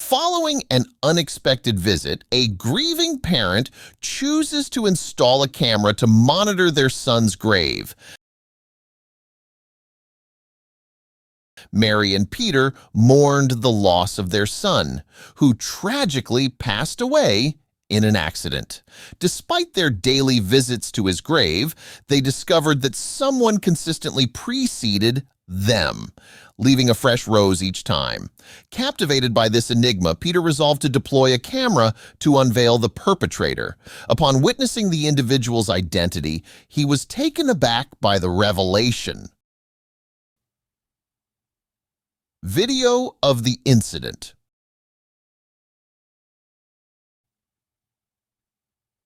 Following an unexpected visit, a grieving parent chooses to install a camera to monitor their son's grave. Mary and Peter mourned the loss of their son, who tragically passed away in an accident. Despite their daily visits to his grave, they discovered that someone consistently preceded them, leaving a fresh rose each time. Captivated by this enigma, Peter resolved to deploy a camera to unveil the perpetrator. Upon witnessing the individual's identity, he was taken aback by the revelation. Video of the incident.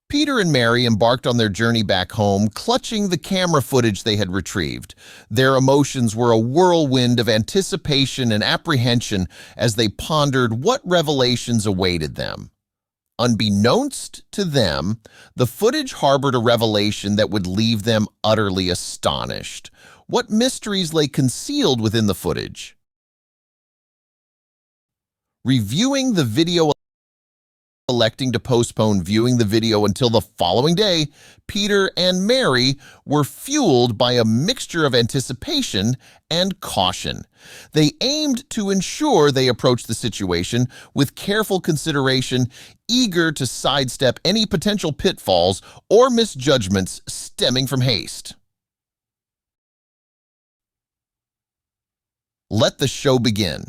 Peter and Mary embarked on their journey back home, clutching the camera footage they had retrieved. Their emotions were a whirlwind of anticipation and apprehension as they pondered what revelations awaited them. Unbeknownst to them, the footage harbored a revelation that would leave them utterly astonished. What mysteries lay concealed within the footage? Reviewing the video, electing to postpone viewing the video until the following day, Peter and Mary were fueled by a mixture of anticipation and caution. They aimed to ensure they approached the situation with careful consideration, eager to sidestep any potential pitfalls or misjudgments stemming from haste. Let the show begin.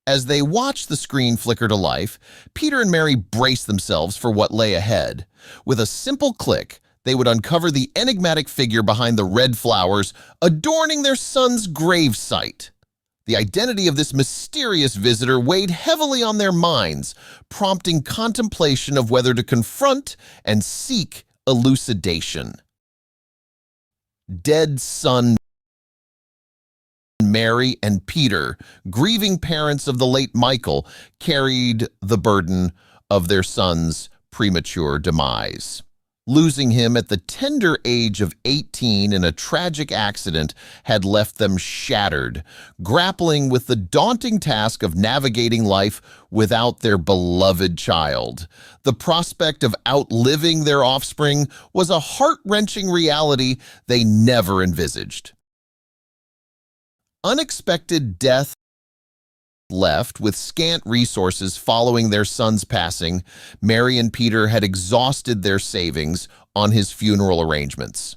As they watched the screen flicker to life, Peter and Mary braced themselves for what lay ahead. With a simple click, they would uncover the enigmatic figure behind the red flowers adorning their son's gravesite. The identity of this mysterious visitor weighed heavily on their minds, prompting contemplation of whether to confront and seek elucidation. Dead son Mary and Peter, grieving parents of the late Michael, carried the burden of their son's premature demise. Losing him at the tender age of 18 in a tragic accident had left them shattered, grappling with the daunting task of navigating life without their beloved child. The prospect of outliving their offspring was a heart-wrenching reality they never envisaged. Unexpected death left with scant resources following their son's passing. Mary and Peter had exhausted their savings on his funeral arrangements.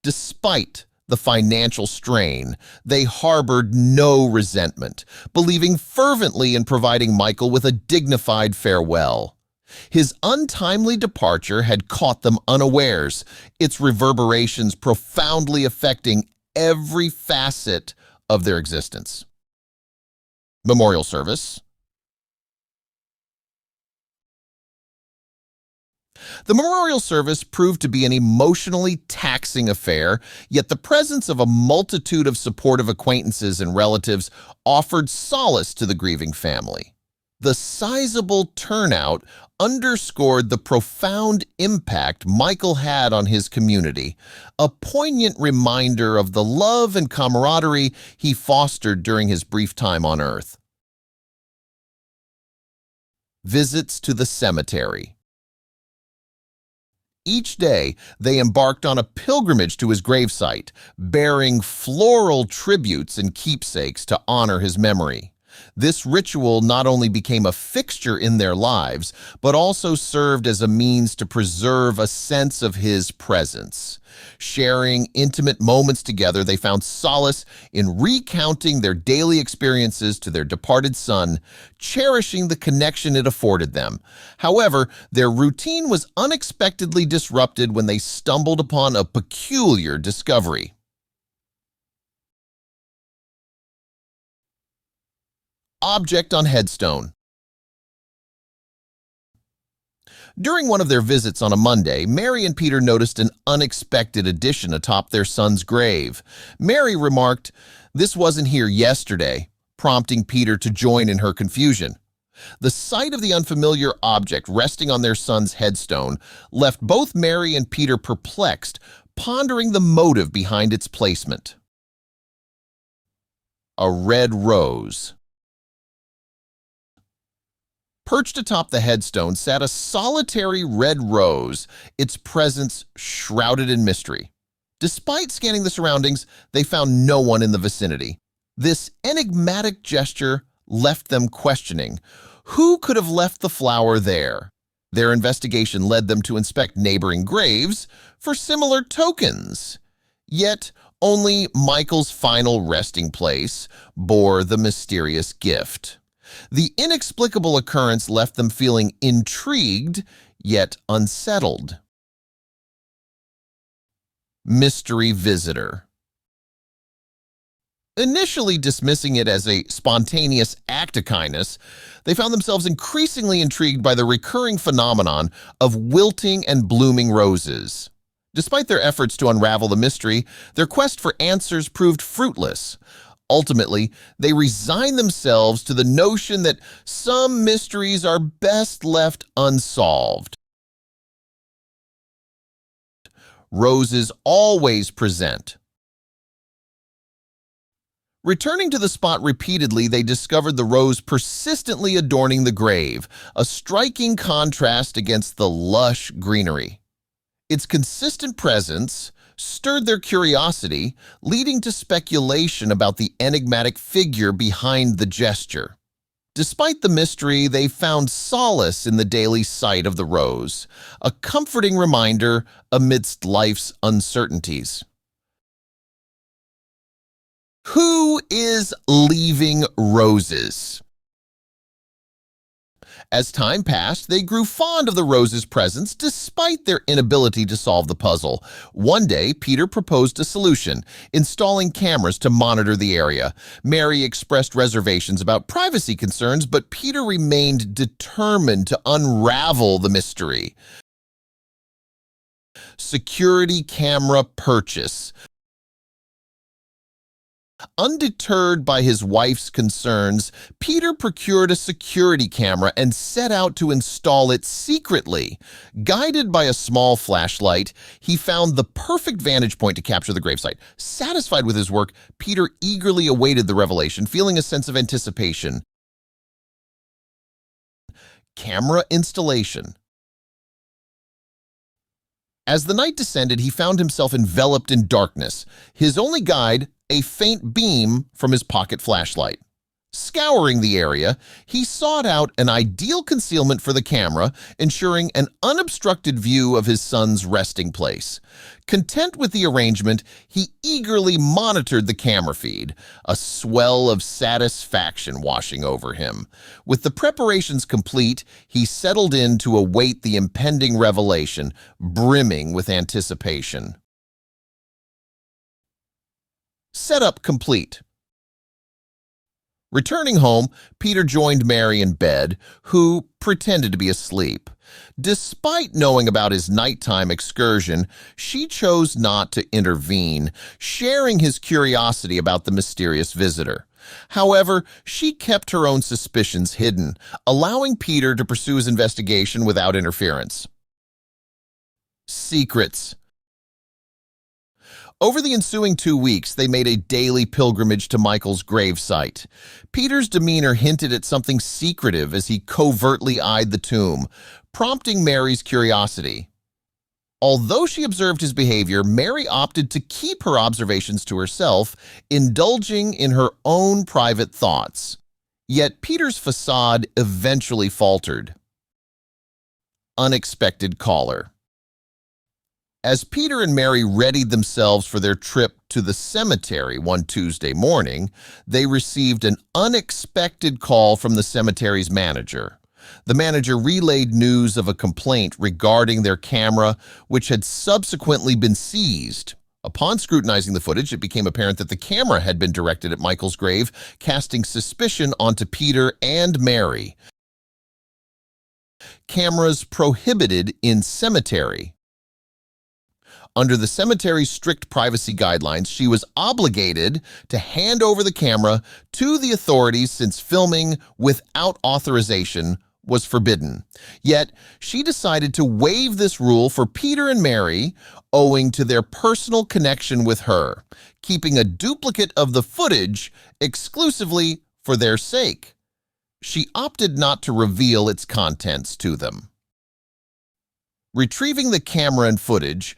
Despite the financial strain, they harbored no resentment, believing fervently in providing Michael with a dignified farewell. His untimely departure had caught them unawares, its reverberations profoundly affecting every facet of their existence. Memorial service. The memorial service proved to be an emotionally taxing affair, yet the presence of a multitude of supportive acquaintances and relatives offered solace to the grieving family. The sizable turnout underscored the profound impact Michael had on his community, a poignant reminder of the love and camaraderie he fostered during his brief time on Earth. Visits to the cemetery. Each day, they embarked on a pilgrimage to his gravesite, bearing floral tributes and keepsakes to honor his memory. This ritual not only became a fixture in their lives, but also served as a means to preserve a sense of his presence. Sharing intimate moments together, they found solace in recounting their daily experiences to their departed son, cherishing the connection it afforded them. However, their routine was unexpectedly disrupted when they stumbled upon a peculiar discovery. Object on headstone. During one of their visits on a Monday, Mary and Peter noticed an unexpected addition atop their son's grave. Mary remarked, "This wasn't here yesterday," prompting Peter to join in her confusion. The sight of the unfamiliar object resting on their son's headstone left both Mary and Peter perplexed, pondering the motive behind its placement. a red rose. Perched atop the headstone sat a solitary red rose, its presence shrouded in mystery. Despite scanning the surroundings, they found no one in the vicinity. This enigmatic gesture left them questioning. Who could have left the flower there? Their investigation led them to inspect neighboring graves for similar tokens. Yet, only Michael's final resting place bore the mysterious gift. The inexplicable occurrence left them feeling intrigued, yet unsettled. Mystery visitor. Initially dismissing it as a spontaneous act of kindness, they found themselves increasingly intrigued by the recurring phenomenon of wilting and blooming roses. Despite their efforts to unravel the mystery, their quest for answers proved fruitless. Ultimately, they resigned themselves to the notion that some mysteries are best left unsolved. Roses always present. Returning to the spot repeatedly, they discovered the rose persistently adorning the grave, a striking contrast against the lush greenery. Its consistent presence stirred their curiosity, leading to speculation about the enigmatic figure behind the gesture. Despite the mystery, they found solace in the daily sight of the rose, a comforting reminder amidst life's uncertainties. Who is leaving roses? As time passed, they grew fond of the rose's presence despite their inability to solve the puzzle. One day, Peter proposed a solution, installing cameras to monitor the area. Mary expressed reservations about privacy concerns, but Peter remained determined to unravel the mystery. Security camera purchase. Undeterred by his wife's concerns, Peter procured a security camera and set out to install it secretly. Guided by a small flashlight, he found the perfect vantage point to capture the gravesite. Satisfied with his work, Peter eagerly awaited the revelation, feeling a sense of anticipation. Camera installation. As the night descended, he found himself enveloped in darkness. His only guide, a faint beam from his pocket flashlight. Scouring the area, he sought out an ideal concealment for the camera, ensuring an unobstructed view of his son's resting place. Content with the arrangement, he eagerly monitored the camera feed, a swell of satisfaction washing over him. With the preparations complete, he settled in to await the impending revelation, brimming with anticipation. Setup complete. Returning home, Peter joined Mary in bed, who pretended to be asleep. Despite knowing about his nighttime excursion, she chose not to intervene, sharing his curiosity about the mysterious visitor. However, she kept her own suspicions hidden, allowing Peter to pursue his investigation without interference. Secrets. Over the ensuing 2 weeks, they made a daily pilgrimage to Michael's gravesite. Peter's demeanor hinted at something secretive as he covertly eyed the tomb, prompting Mary's curiosity. Although she observed his behavior, Mary opted to keep her observations to herself, indulging in her own private thoughts. Yet Peter's facade eventually faltered. Unexpected caller. As Peter and Mary readied themselves for their trip to the cemetery one Tuesday morning, they received an unexpected call from the cemetery's manager. The manager relayed news of a complaint regarding their camera, which had subsequently been seized. Upon scrutinizing the footage, it became apparent that the camera had been directed at Michael's grave, casting suspicion onto Peter and Mary. Cameras prohibited in cemetery. Under the cemetery's strict privacy guidelines, she was obligated to hand over the camera to the authorities since filming without authorization was forbidden. Yet, she decided to waive this rule for Peter and Mary, owing to their personal connection with her, keeping a duplicate of the footage exclusively for their sake. She opted not to reveal its contents to them. Retrieving the camera and footage,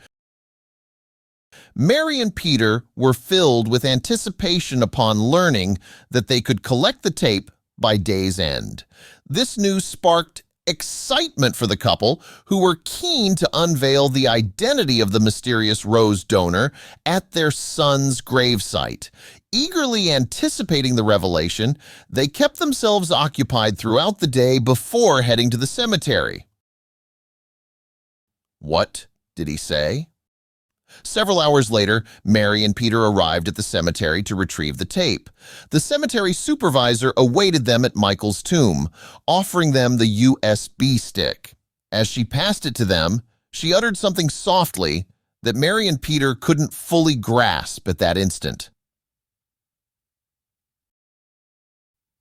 Mary and Peter were filled with anticipation upon learning that they could collect the tape by day's end. This news sparked excitement for the couple, who were keen to unveil the identity of the mysterious rose donor at their son's gravesite. Eagerly anticipating the revelation, they kept themselves occupied throughout the day before heading to the cemetery. What did he say? Several hours later, Mary and Peter arrived at the cemetery to retrieve the tape. The cemetery supervisor awaited them at Michael's tomb, offering them the USB stick. As she passed it to them, she uttered something softly that Mary and Peter couldn't fully grasp at that instant.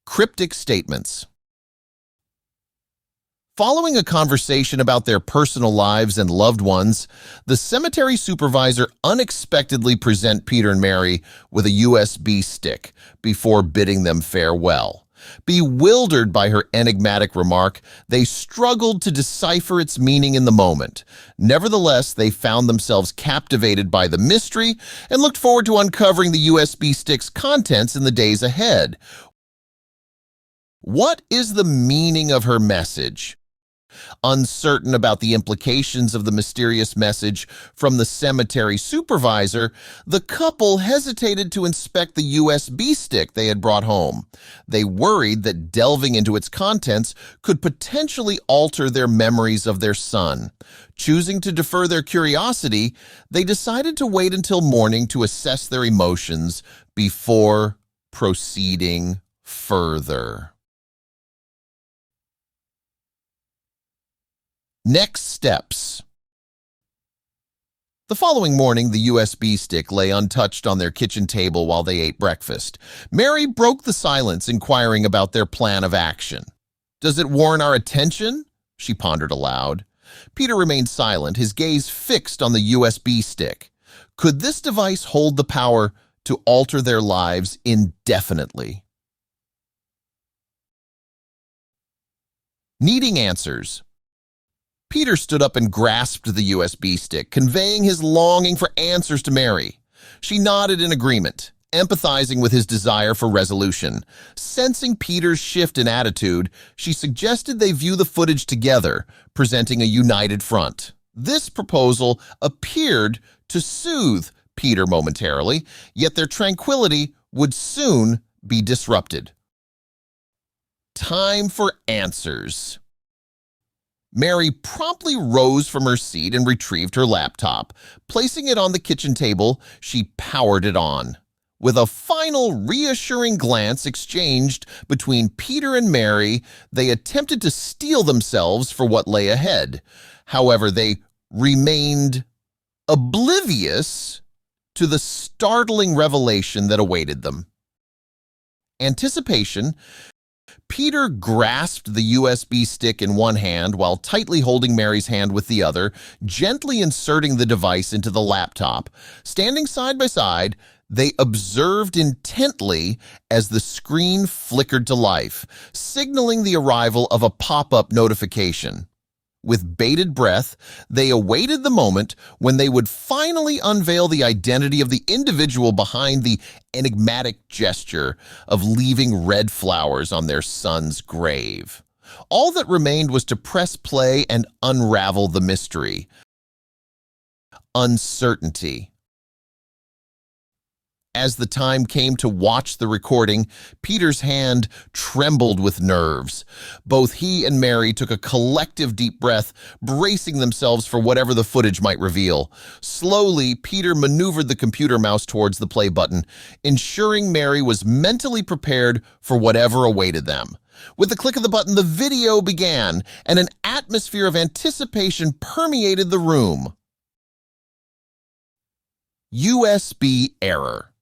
Cryptic statements. Following a conversation about their personal lives and loved ones, the cemetery supervisor unexpectedly present Peter and Mary with a USB stick before bidding them farewell. Bewildered by her enigmatic remark, they struggled to decipher its meaning in the moment. Nevertheless, they found themselves captivated by the mystery and looked forward to uncovering the USB stick's contents in the days ahead. What is the meaning of her message? Uncertain about the implications of the mysterious message from the cemetery supervisor, the couple hesitated to inspect the USB stick they had brought home. They worried that delving into its contents could potentially alter their memories of their son. Choosing to defer their curiosity, they decided to wait until morning to assess their emotions before proceeding further. Next steps. The following morning, the USB stick lay untouched on their kitchen table while they ate breakfast. Mary broke the silence, inquiring about their plan of action. "Does it warrant our attention?" she pondered aloud. Peter remained silent, his gaze fixed on the USB stick. Could this device hold the power to alter their lives indefinitely? Needing answers, Peter stood up and grasped the USB stick, conveying his longing for answers to Mary. She nodded in agreement, empathizing with his desire for resolution. Sensing Peter's shift in attitude, she suggested they view the footage together, presenting a united front. This proposal appeared to soothe Peter momentarily, yet their tranquility would soon be disrupted. Time for answers. Mary promptly rose from her seat and retrieved her laptop. Placing it on the kitchen table, she powered it on. With a final reassuring glance exchanged between Peter and Mary, they attempted to steel themselves for what lay ahead. However, they remained oblivious to the startling revelation that awaited them. Anticipation. Peter grasped the USB stick in one hand while tightly holding Mary's hand with the other, gently inserting the device into the laptop. Standing side by side, they observed intently as the screen flickered to life, signaling the arrival of a pop-up notification. With bated breath, they awaited the moment when they would finally unveil the identity of the individual behind the enigmatic gesture of leaving red flowers on their son's grave. All that remained was to press play and unravel the mystery. Uncertainty. As the time came to watch the recording, Peter's hand trembled with nerves. Both he and Mary took a collective deep breath, bracing themselves for whatever the footage might reveal. Slowly, Peter maneuvered the computer mouse towards the play button, ensuring Mary was mentally prepared for whatever awaited them. With the click of the button, the video began, and an atmosphere of anticipation permeated the room. USB error.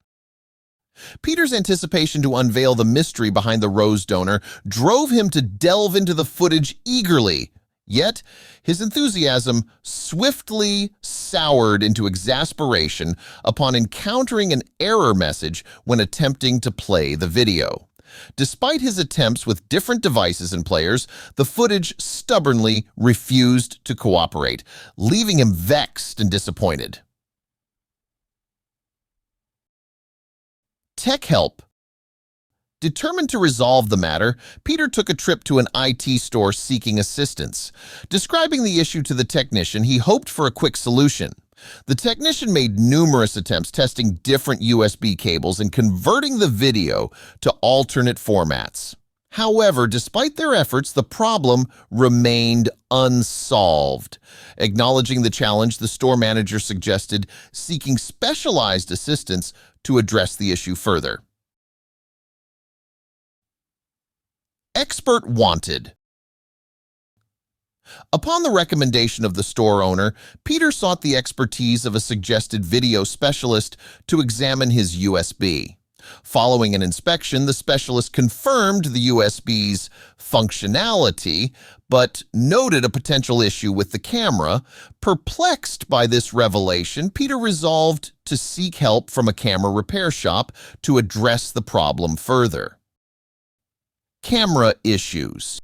Peter's anticipation to unveil the mystery behind the rose donor drove him to delve into the footage eagerly. Yet, his enthusiasm swiftly soured into exasperation upon encountering an error message when attempting to play the video. Despite his attempts with different devices and players, the footage stubbornly refused to cooperate, leaving him vexed and disappointed. Tech help. Determined to resolve the matter, Peter took a trip to an IT store seeking assistance. Describing the issue to the technician, he hoped for a quick solution. The technician made numerous attempts testing different USB cables and converting the video to alternate formats. However, despite their efforts, the problem remained unsolved. Acknowledging the challenge, the store manager suggested seeking specialized assistance to address the issue further. Expert wanted. Upon the recommendation of the store owner, Peter sought the expertise of a suggested video specialist to examine his USB. Following an inspection, the specialist confirmed the USB's functionality, but noted a potential issue with the camera. Perplexed by this revelation, Peter resolved to seek help from a camera repair shop to address the problem further. Camera issues.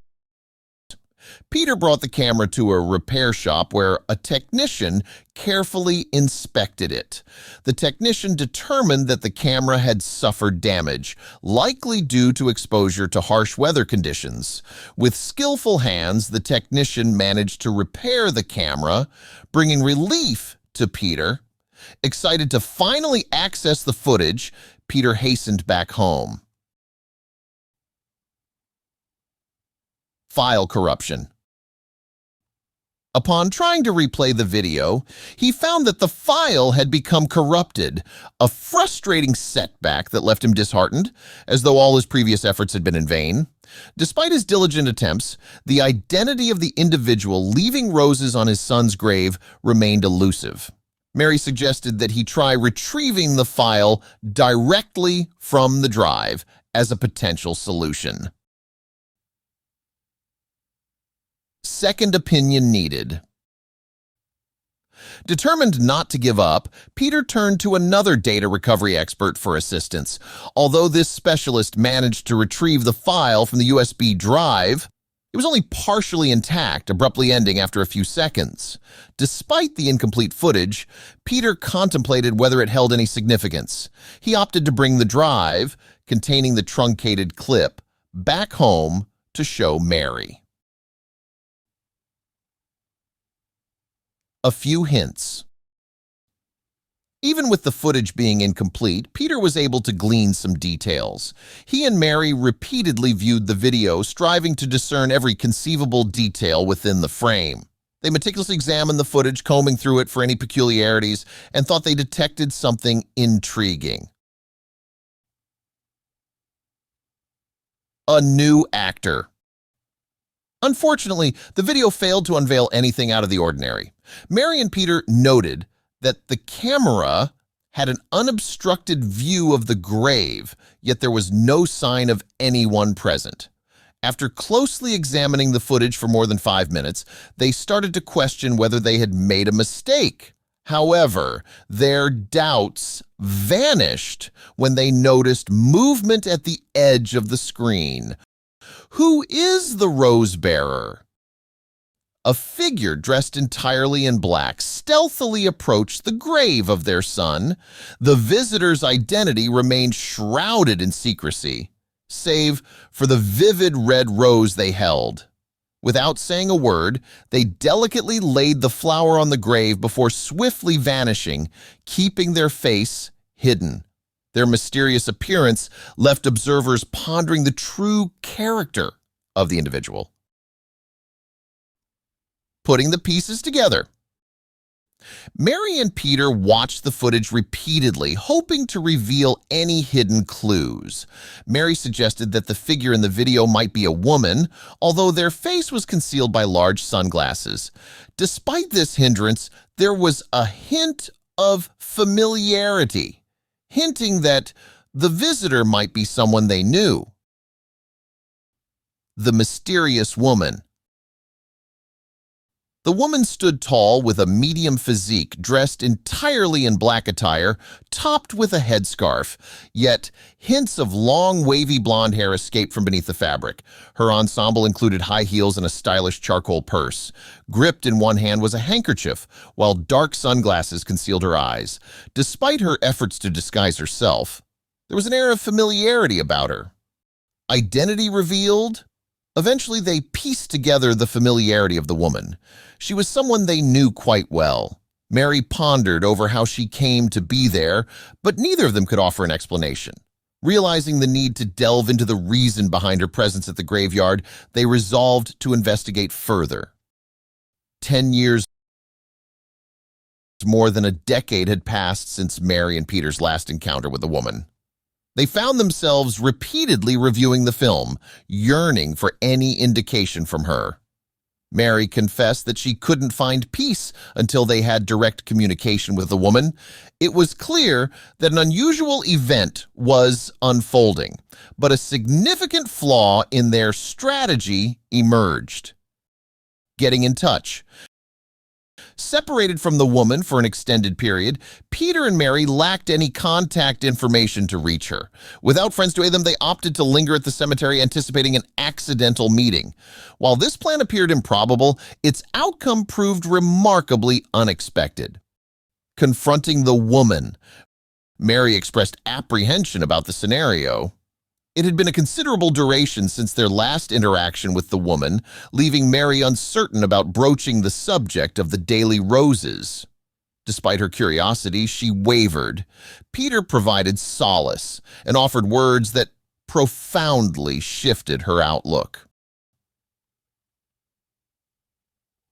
Peter brought the camera to a repair shop where a technician carefully inspected it. The technician determined that the camera had suffered damage, likely due to exposure to harsh weather conditions. With skillful hands, the technician managed to repair the camera, bringing relief to Peter. Excited to finally access the footage, Peter hastened back home. File corruption. Upon trying to replay the video, he found that the file had become corrupted, a frustrating setback that left him disheartened, as though all his previous efforts had been in vain. Despite his diligent attempts, the identity of the individual leaving roses on his son's grave remained elusive. Mary suggested that he try retrieving the file directly from the drive as a potential solution. Second opinion needed. Determined not to give up, Peter turned to another data recovery expert for assistance. Although this specialist managed to retrieve the file from the USB drive, it was only partially intact, abruptly ending after a few seconds. Despite the incomplete footage, Peter contemplated whether it held any significance. He opted to bring the drive, containing the truncated clip, back home to show Mary. A few hints. Even with the footage being incomplete, Peter was able to glean some details. He and Mary repeatedly viewed the video, striving to discern every conceivable detail within the frame. They meticulously examined the footage, combing through it for any peculiarities, and thought they detected something intriguing. A new actor. Unfortunately, the video failed to unveil anything out of the ordinary. Mary and Peter noted that the camera had an unobstructed view of the grave, yet there was no sign of anyone present. After closely examining the footage for more than 5 minutes, they started to question whether they had made a mistake. However, their doubts vanished when they noticed movement at the edge of the screen. Who is the rose bearer? A figure dressed entirely in black stealthily approached the grave of their son. The visitor's identity remained shrouded in secrecy, save for the vivid red rose they held. Without saying a word, they delicately laid the flower on the grave before swiftly vanishing, keeping their face hidden. Their mysterious appearance left observers pondering the true character of the individual. Putting the pieces together. Mary and Peter watched the footage repeatedly, hoping to reveal any hidden clues. Mary suggested that the figure in the video might be a woman, although their face was concealed by large sunglasses. Despite this hindrance, there was a hint of familiarity, hinting that The visitor might be someone they knew. The mysterious woman. The woman stood tall with a medium physique, dressed entirely in black attire, topped with a headscarf. Yet hints of long, wavy blonde hair escaped from beneath the fabric. Her ensemble included high heels and a stylish charcoal purse. Gripped in one hand was a handkerchief, while dark sunglasses concealed her eyes. Despite her efforts to disguise herself, there was an air of familiarity about her. Identity revealed? Eventually, they pieced together the familiarity of the woman. She was someone they knew quite well. Mary pondered over how she came to be there, but neither of them could offer an explanation. Realizing the need to delve into the reason behind her presence at the graveyard, they resolved to investigate further. 10 years, more than a decade, had passed since Mary and Peter's last encounter with the woman. They found themselves repeatedly reviewing the film, yearning for any indication from her. Mary confessed that she couldn't find peace until they had direct communication with the woman. It was clear that an unusual event was unfolding, but a significant flaw in their strategy emerged. Getting in touch. Separated from the woman for an extended period, Peter and Mary lacked any contact information to reach her. Without friends to aid them, they opted to linger at the cemetery, anticipating an accidental meeting. While this plan appeared improbable, its outcome proved remarkably unexpected. Confronting the woman, Mary expressed apprehension about the scenario. It had been a considerable duration since their last interaction with the woman, leaving Mary uncertain about broaching the subject of the daily roses. Despite her curiosity, she wavered. Peter provided solace and offered words that profoundly shifted her outlook.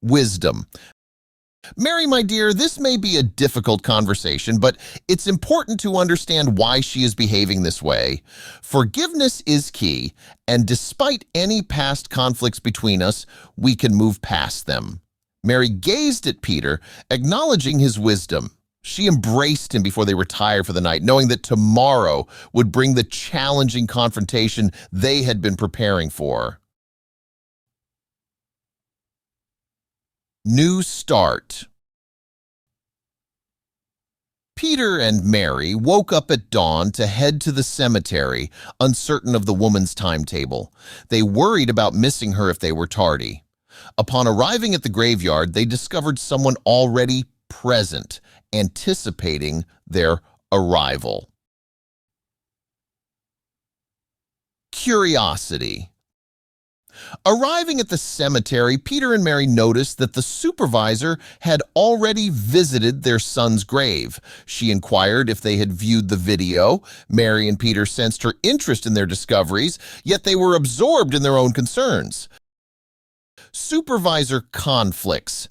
Wisdom. Mary, my dear, this may be a difficult conversation, but it's important to understand why she is behaving this way. Forgiveness is key, and despite any past conflicts between us, we can move past them. Mary gazed at Peter, acknowledging his wisdom. She embraced him before they retired for the night, knowing that tomorrow would bring the challenging confrontation they had been preparing for. New start. Peter and Mary woke up at dawn to head to the cemetery, uncertain of the woman's timetable. They worried about missing her if they were tardy. Upon arriving at the graveyard, they discovered someone already present, anticipating their arrival. Curiosity. Arriving at the cemetery, Peter and Mary noticed that the supervisor had already visited their son's grave. She inquired if they had viewed the video. Mary and Peter sensed her interest in their discoveries, yet they were absorbed in their own concerns. Supervisor conflicts.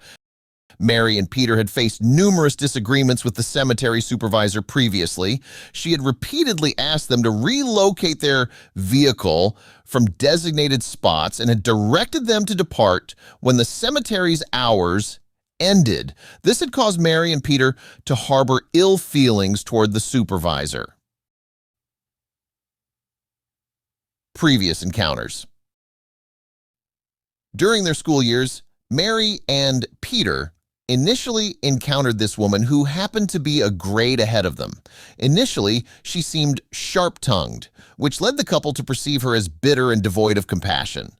Mary and Peter had faced numerous disagreements with the cemetery supervisor previously. She had repeatedly asked them to relocate their vehicle from designated spots and had directed them to depart when the cemetery's hours ended. This had caused Mary and Peter to harbor ill feelings toward the supervisor. Previous encounters. During their school years, Mary and Peter initially encountered this woman who happened to be a grade ahead of them. Initially, she seemed sharp-tongued, which led the couple to perceive her as bitter and devoid of compassion.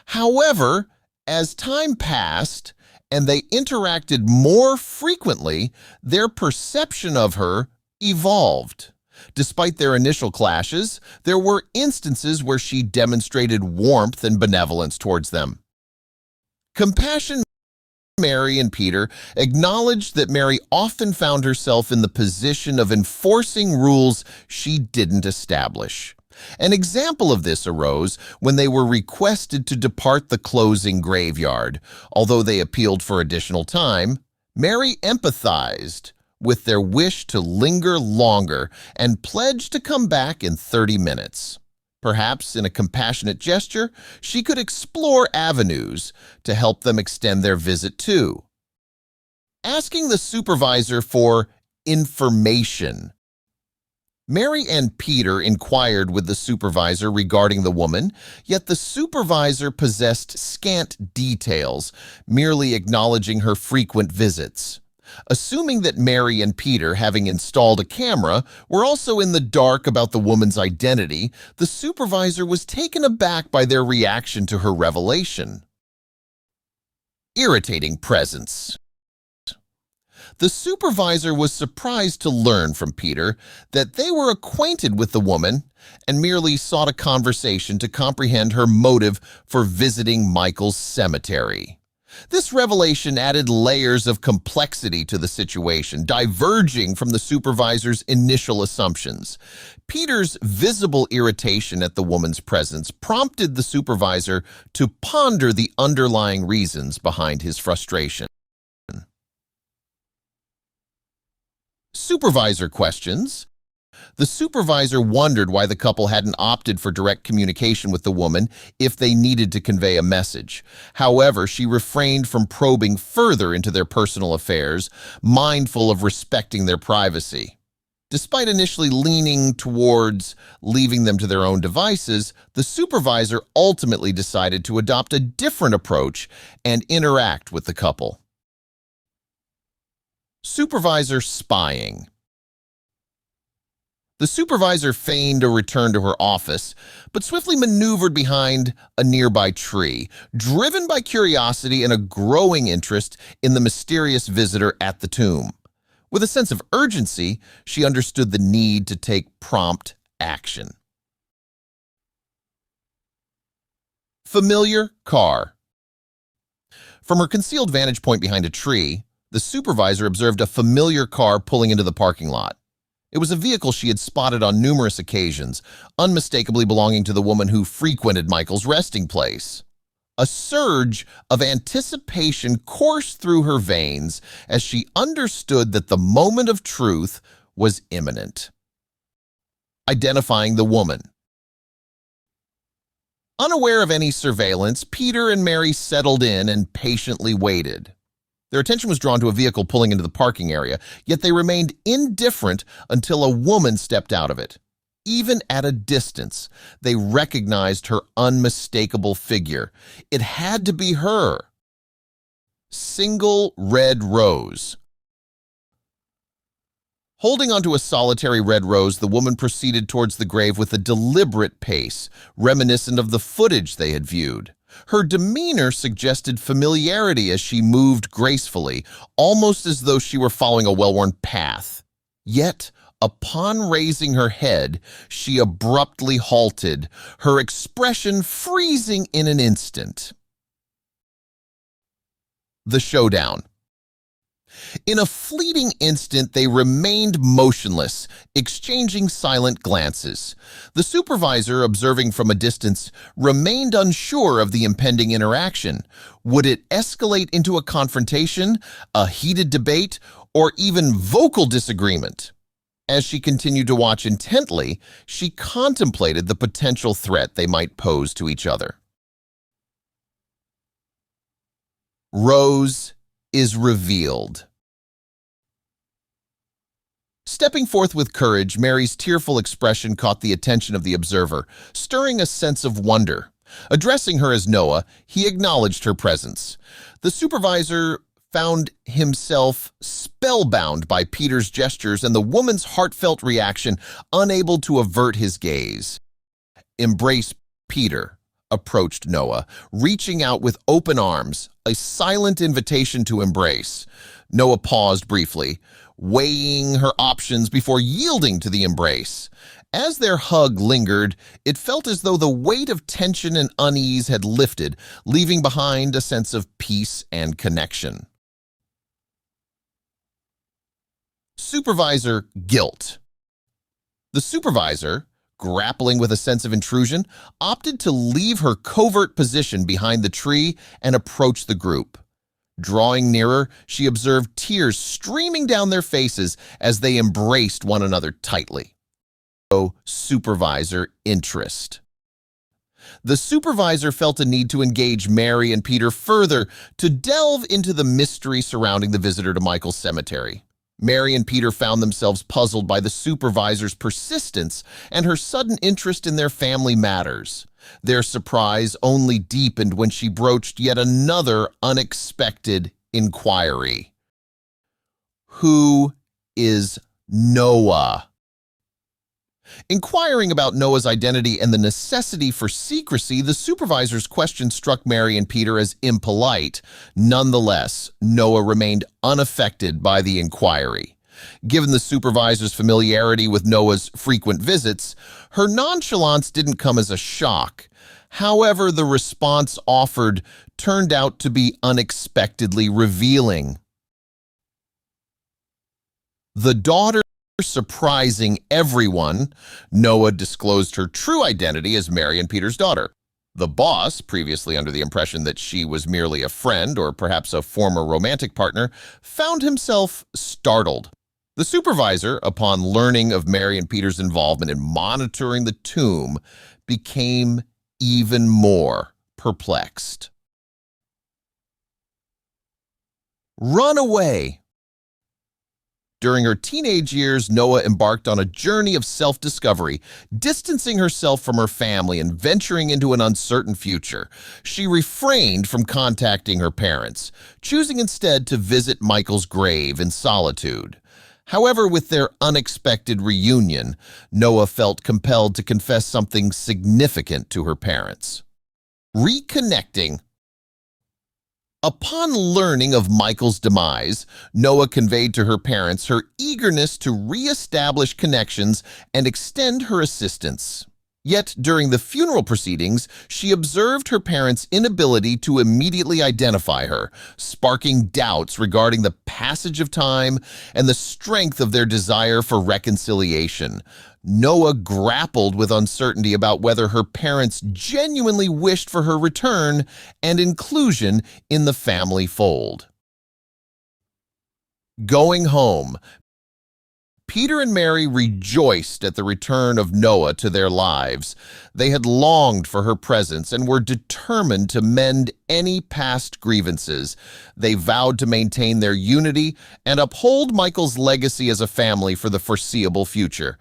However, as time passed and they interacted more frequently, their perception of her evolved. Despite their initial clashes, there were instances where she demonstrated warmth and benevolence towards them. Compassion. Mary and Peter acknowledged that Mary often found herself in the position of enforcing rules she didn't establish. An example of this arose when they were requested to depart the closing graveyard. Although they appealed for additional time, Mary empathized with their wish to linger longer and pledged to come back in 30 minutes. Perhaps in a compassionate gesture, she could explore avenues to help them extend their visit too. Asking the supervisor for information. Mary and Peter inquired with the supervisor regarding the woman, yet the supervisor possessed scant details, merely acknowledging her frequent visits. Assuming that Mary and Peter, having installed a camera, were also in the dark about the woman's identity, the supervisor was taken aback by their reaction to her revelation. Irritating presence. The supervisor was surprised to learn from Peter that they were acquainted with the woman and merely sought a conversation to comprehend her motive for visiting Michael's cemetery. This revelation added layers of complexity to the situation, diverging from the supervisor's initial assumptions. Peter's visible irritation at the woman's presence prompted the supervisor to ponder the underlying reasons behind his frustration. Supervisor questions. The supervisor wondered why the couple hadn't opted for direct communication with the woman if they needed to convey a message. However, she refrained from probing further into their personal affairs, mindful of respecting their privacy. Despite initially leaning towards leaving them to their own devices, the supervisor ultimately decided to adopt a different approach and interact with the couple. Supervisor spying. The supervisor feigned a return to her office, but swiftly maneuvered behind a nearby tree, driven by curiosity and a growing interest in the mysterious visitor at the tomb. With a sense of urgency, she understood the need to take prompt action. Familiar car. From her concealed vantage point behind a tree, the supervisor observed a familiar car pulling into the parking lot. It was a vehicle she had spotted on numerous occasions, unmistakably belonging to the woman who frequented Michael's resting place. A surge of anticipation coursed through her veins as she understood that the moment of truth was imminent. Identifying the woman. Unaware of any surveillance, Peter and Mary settled in and patiently waited. Their attention was drawn to a vehicle pulling into the parking area, yet they remained indifferent until a woman stepped out of it. Even at a distance, they recognized her unmistakable figure. It had to be her. Single red rose. Holding onto a solitary red rose, the woman proceeded towards the grave with a deliberate pace, reminiscent of the footage they had viewed. Her demeanor suggested familiarity as she moved gracefully, almost as though she were following a well-worn path. Yet, upon raising her head, she abruptly halted, her expression freezing in an instant. The showdown. In a fleeting instant, they remained motionless, exchanging silent glances. The supervisor, observing from a distance, remained unsure of the impending interaction. Would it escalate into a confrontation, a heated debate, or even vocal disagreement? As she continued to watch intently, she contemplated the potential threat they might pose to each other. Rose is revealed. Stepping forth with courage, Mary's tearful expression caught the attention of the observer, stirring a sense of wonder. Addressing her as Noah, he acknowledged her presence. The supervisor found himself spellbound by Peter's gestures and the woman's heartfelt reaction, unable to avert his gaze. "Embrace Peter," approached Noah, reaching out with open arms, a silent invitation to embrace. Noah paused briefly, weighing her options before yielding to the embrace. As their hug lingered, it felt as though the weight of tension and unease had lifted, leaving behind a sense of peace and connection. Supervisor guilt. The supervisor, grappling with a sense of intrusion, opted to leave her covert position behind the tree and approach the group. Drawing nearer, she observed tears streaming down their faces as they embraced one another tightly. Supervisor interest. The supervisor felt a need to engage Mary and Peter further to delve into the mystery surrounding the visitor to Michael's cemetery. Mary and Peter found themselves puzzled by the supervisor's persistence and her sudden interest in their family matters. Their surprise only deepened when she broached yet another unexpected inquiry. Who is Noah? Inquiring about Noah's identity and the necessity for secrecy, the supervisor's question struck Mary and Peter as impolite. Nonetheless, Noah remained unaffected by the inquiry. Given the supervisor's familiarity with Noah's frequent visits, her nonchalance didn't come as a shock. However, the response offered turned out to be unexpectedly revealing. The daughter surprising everyone, Noah disclosed her true identity as Mary and Peter's daughter. The boss, previously under the impression that she was merely a friend or perhaps a former romantic partner, found himself startled. The supervisor, upon learning of Mary and Peter's involvement in monitoring the tomb, became even more perplexed. Run away. During her teenage years, Noah embarked on a journey of self-discovery, distancing herself from her family and venturing into an uncertain future. She refrained from contacting her parents, choosing instead to visit Michael's grave in solitude. However, with their unexpected reunion, Noah felt compelled to confess something significant to her parents. Reconnecting. Upon learning of Michael's demise, Noah conveyed to her parents her eagerness to re-establish connections and extend her assistance. Yet, during the funeral proceedings, she observed her parents' inability to immediately identify her, sparking doubts regarding the passage of time and the strength of their desire for reconciliation. Noah grappled with uncertainty about whether her parents genuinely wished for her return and inclusion in the family fold. Going home. Peter and Mary rejoiced at the return of Noah to their lives. They had longed for her presence and were determined to mend any past grievances. They vowed to maintain their unity and uphold Michael's legacy as a family for the foreseeable future.